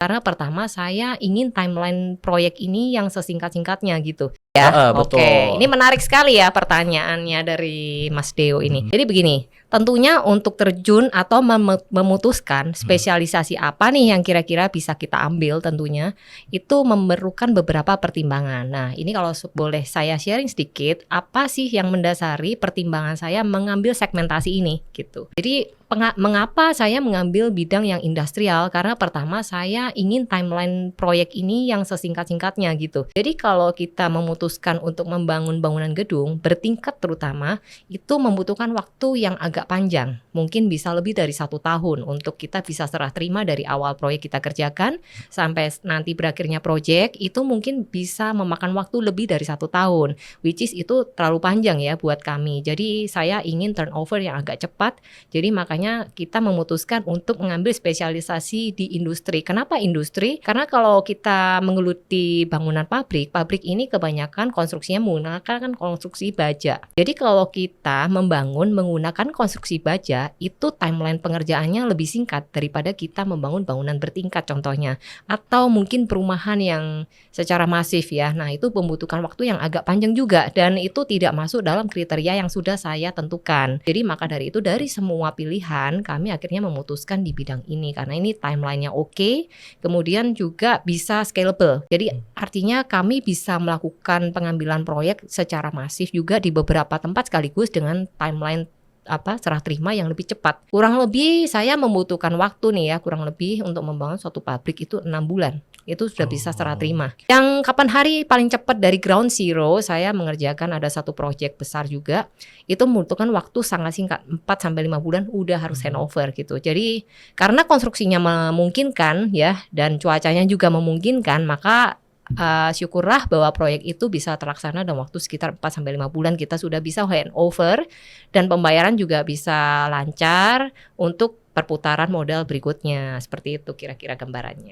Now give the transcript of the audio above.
Karena pertama saya ingin timeline proyek ini yang sesingkat-singkatnya gitu ya. Betul. Oke, ini menarik sekali ya pertanyaannya dari Mas Deo ini. Jadi begini, tentunya untuk terjun atau memutuskan spesialisasi apa nih yang kira-kira bisa kita ambil tentunya itu memerlukan beberapa pertimbangan. Nah, ini kalau boleh saya sharing sedikit, apa sih yang mendasari pertimbangan saya mengambil segmentasi ini gitu. Jadi mengapa saya mengambil bidang yang industrial? Karena pertama saya ingin timeline proyek ini yang sesingkat-singkatnya gitu. Jadi kalau kita memutuskan untuk membangun bangunan gedung bertingkat terutama, itu membutuhkan waktu yang agak panjang. Mungkin bisa lebih dari 1 tahun untuk kita bisa serah terima dari awal proyek kita kerjakan sampai nanti berakhirnya proyek, itu mungkin bisa memakan waktu lebih dari 1 tahun. Which is itu terlalu panjang ya buat kami. Jadi saya ingin turnover yang agak cepat. Jadi makanya kita memutuskan untuk mengambil spesialisasi di industri. Kenapa industri? Karena kalau kita menggeluti bangunan pabrik ini kebanyakan konstruksinya menggunakan konstruksi baja. Jadi kalau kita membangun menggunakan konstruksi baja, itu timeline pengerjaannya lebih singkat daripada kita membangun bangunan bertingkat contohnya. Atau mungkin perumahan yang secara masif ya. Nah, itu membutuhkan waktu yang agak panjang juga dan itu tidak masuk dalam kriteria yang sudah saya tentukan. Jadi maka dari itu dari semua pilihan kami akhirnya memutuskan di bidang ini karena ini timelinenya oke, kemudian juga bisa scalable. Jadi artinya kami bisa melakukan pengambilan proyek secara masif juga di beberapa tempat sekaligus dengan timeline serah terima yang lebih cepat. Kurang lebih saya membutuhkan waktu nih ya, kurang lebih untuk membangun suatu pabrik itu 6 bulan. Itu sudah bisa serah terima. Yang kapan hari paling cepat dari ground zero saya mengerjakan ada satu proyek besar juga. Itu membutuhkan waktu sangat singkat, 4-5 bulan udah harus handover gitu. Jadi karena konstruksinya memungkinkan ya dan cuacanya juga memungkinkan, maka syukurlah bahwa proyek itu bisa terlaksana dalam waktu sekitar 4-5 bulan kita sudah bisa handover dan pembayaran juga bisa lancar untuk perputaran modal berikutnya. Seperti itu kira-kira gambarannya.